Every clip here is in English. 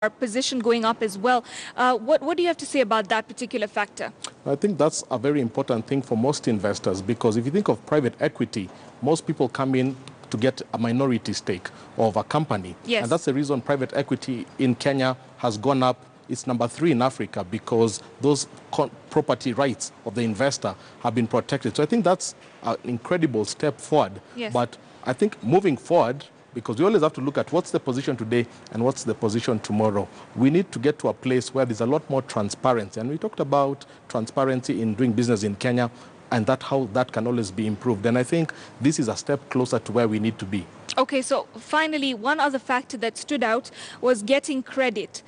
our position going up as well. What do you have to say about that particular factor? I think that's a very important thing for most investors, because if you think of private equity, most people come in to get a minority stake of a company. Yes. And that's the reason private equity in Kenya has gone up. It's number 3 in Africa, because those property rights of the investor have been protected. So I think that's an incredible step forward. Yes. But I think moving forward, because we always have to look at what's the position today and what's the position tomorrow. We need to get to a place where there's a lot more transparency. And we talked about transparency in doing business in Kenya, and how that can always be improved. And I think this is a step closer to where we need to be. Okay, so finally, one other factor that stood out was getting credit.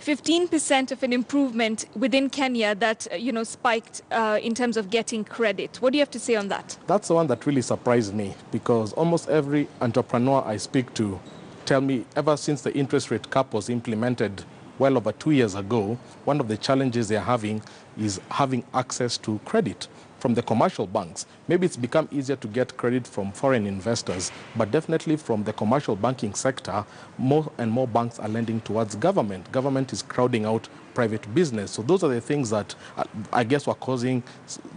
15% of an improvement within Kenya that, spiked in terms of getting credit. What do you have to say on that? That's the one that really surprised me, because almost every entrepreneur I speak to tell me ever since the interest rate cap was implemented well over 2 years ago, one of the challenges they're having is having access to credit from the commercial banks. Maybe it's become easier to get credit from foreign investors, but definitely from the commercial banking sector, more and more banks are lending towards government. Government is crowding out private business. So those are the things that I guess were causing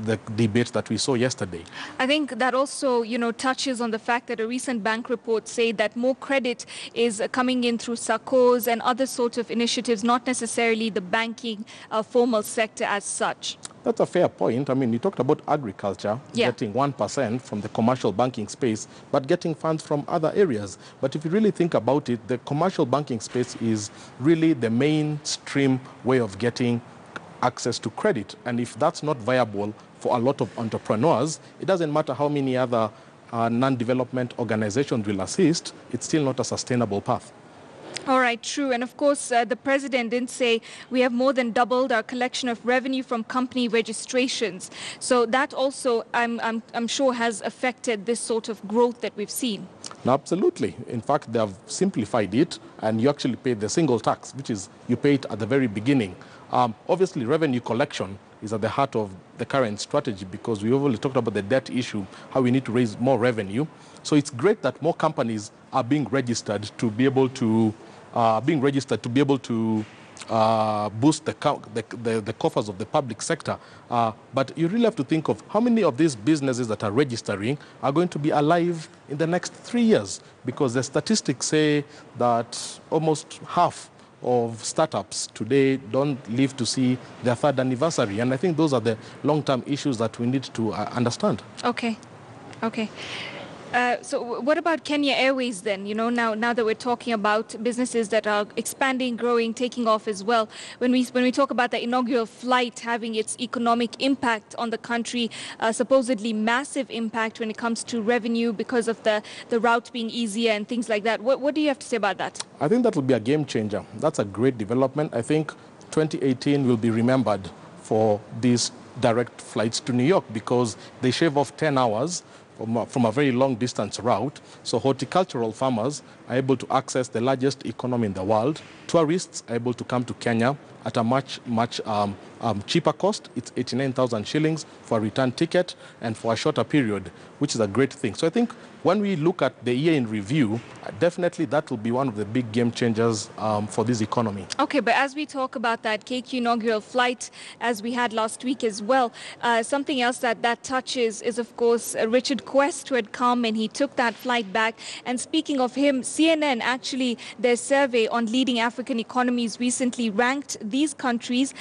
the debate that we saw yesterday. I think that also, touches on the fact that a recent bank report say that more credit is coming in through SACCOs and other sorts of initiatives, not necessarily the banking formal sector as such. That's a fair point. I mean, you talked about agriculture, getting 1% from the commercial banking space, but getting funds from other areas. But if you really think about it, the commercial banking space is really the mainstream way of getting access to credit. And if that's not viable for a lot of entrepreneurs, it doesn't matter how many other non-development organizations will assist, it's still not a sustainable path. All right, true. And of course, the president did say we have more than doubled our collection of revenue from company registrations. So that also, I'm sure, has affected this sort of growth that we've seen. No, absolutely. In fact, they have simplified it, and you actually pay the single tax, which is you pay it at the very beginning. Obviously, revenue collection is at the heart of the current strategy, because we already talked about the debt issue, how we need to raise more revenue. So it's great that more companies are being registered to be able to boost the coffers of the public sector. But you really have to think of how many of these businesses that are registering are going to be alive in the next 3 years, because the statistics say that almost half of startups today don't live to see their 3rd anniversary. And I think those are the long-term issues that we need to understand. Okay. So what about Kenya Airways then? Now that we're talking about businesses that are expanding, growing, taking off as well. When we talk about the inaugural flight having its economic impact on the country, supposedly massive impact when it comes to revenue because of the route being easier and things like that. What do you have to say about that? I think that will be a game changer. That's a great development. I think 2018 will be remembered for these direct flights to New York, because they shave off 10 hours from a very long distance route. So horticultural farmers are able to access the largest economy in the world. Tourists are able to come to Kenya at a much cheaper cost. It's 89,000 shillings for a return ticket and for a shorter period, which is a great thing. So I think when we look at the year in review, definitely that will be one of the big game changers for this economy. Okay, but as we talk about that KQ inaugural flight, as we had last week as well, something else that touches is, of course, Richard Quest, who had come and he took that flight back. And speaking of him, CNN, actually, their survey on leading African economies recently ranked these countries,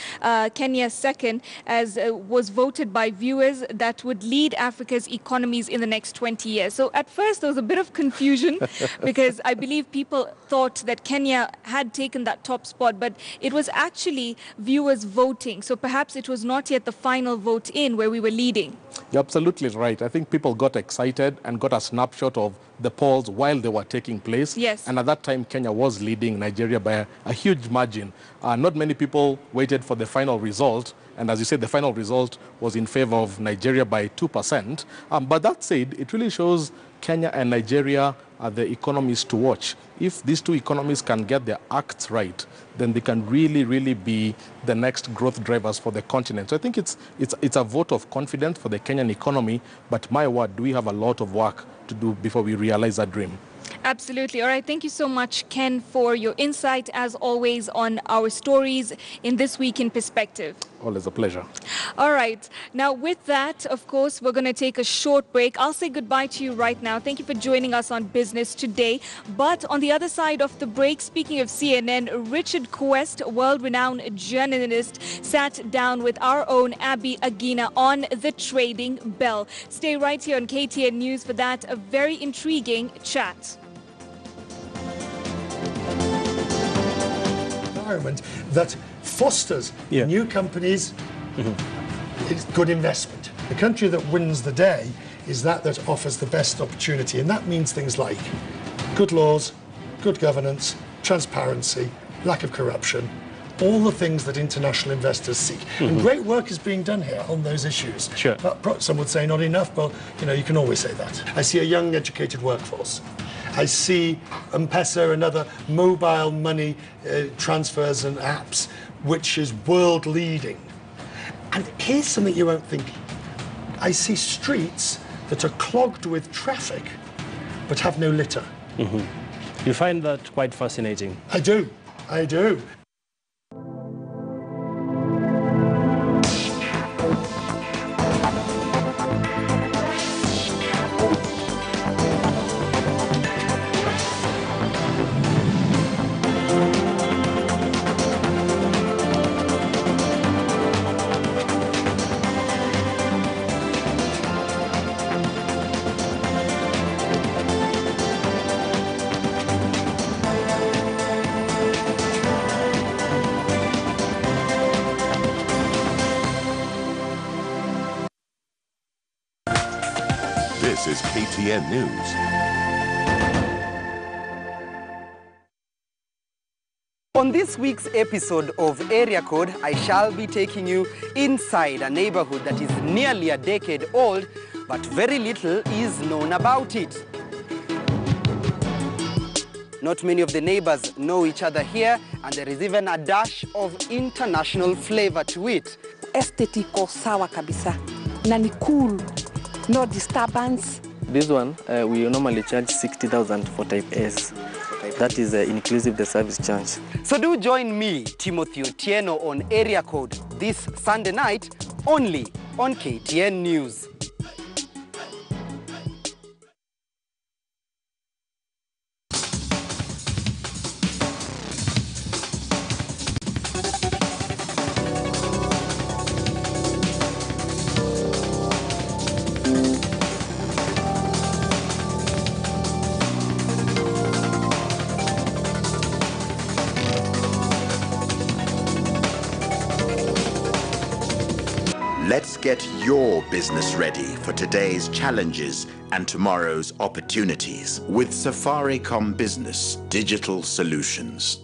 Kenya second, as was voted by viewers that would lead Africa's economies in the next 20 years. So at first, there was a bit of confusion because I believe people thought that Kenya had taken that top spot, but it was actually viewers voting. So perhaps it was not yet the final vote in where we were leading. You're absolutely right. I think people got excited and got a snapshot of the polls while they were taking place. Yes. And at that time, Kenya was leading Nigeria by a huge margin. Not many people waited for the final result. And as you said, the final result was in favor of Nigeria by 2%. But that said, it really shows Kenya and Nigeria are the economies to watch. If these two economies can get their acts right, then they can really be the next growth drivers for the continent. So I think it's a vote of confidence for the Kenyan economy, but my word, do we have a lot of work to do before we realize that dream. Absolutely. All right. Thank you so much, Ken, for your insight, as always, on our stories in This Week in Perspective. Always a pleasure. All right. Now, with that, of course, we're going to take a short break. I'll say goodbye to you right now. Thank you for joining us on Business Today. But on the other side of the break, speaking of CNN, Richard Quest, world-renowned journalist, sat down with our own Abby Agina on the trading bell. Stay right here on KTN News for that, a very intriguing chat. Environment that fosters new companies, it's good investment. The country that wins the day is that offers the best opportunity, and that means things like good laws, good governance, transparency, lack of corruption, all the things that international investors seek. And great work is being done here on those issues. Sure. But some would say not enough, but you can always say that. I see a young, educated workforce. I see M-Pesa and other mobile money transfers and apps, which is world leading. And here's something you won't think. I see streets that are clogged with traffic, but have no litter. You find that quite fascinating? I do. This is KTN News. On this week's episode of Area Code, I shall be taking you inside a neighborhood that is nearly a decade old, but very little is known about it. Not many of the neighbors know each other here, and there is even a dash of international flavor to it. Estate iko sawa kabisa na ni cool, no disturbance. This one, we normally charge 60,000 for type S. That is inclusive the service charge. So do join me, Timothy Otieno, on Area Code this Sunday night, only on KTN News. Let's get your business ready for today's challenges and tomorrow's opportunities with Safaricom Business Digital Solutions.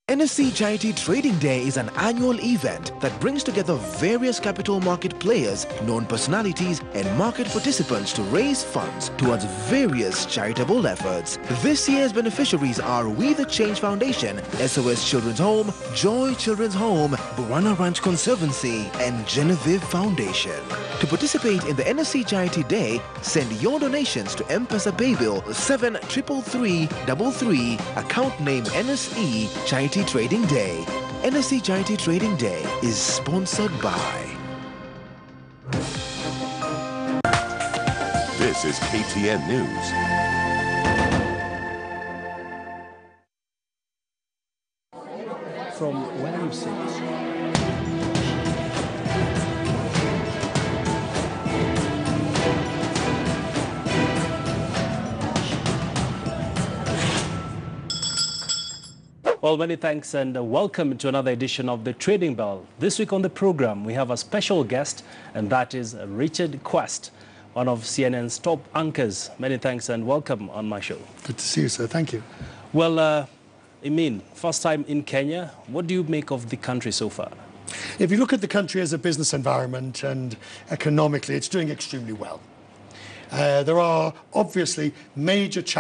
NSE Charity Trading Day is an annual event that brings together various capital market players, known personalities, and market participants to raise funds towards various charitable efforts. This year's beneficiaries are We the Change Foundation, SOS Children's Home, Joy Children's Home, Burana Ranch Conservancy, and Genevieve Foundation. To participate in the NSE Charity Day, send your donations to M-Pesa Paybill 733333, account name NSE Charity Trading Day. NSE Charity Trading Day is sponsored by... This is KTN News. From where you sit. Well, many thanks and welcome to another edition of the Trading Bell. This week on the program, we have a special guest, and that is Richard Quest, one of CNN's top anchors. Many thanks and welcome on my show. Good to see you, sir. Thank you. Well, Emin, first time in Kenya. What do you make of the country so far? If you look at the country as a business environment and economically, it's doing extremely well. There are obviously major challenges.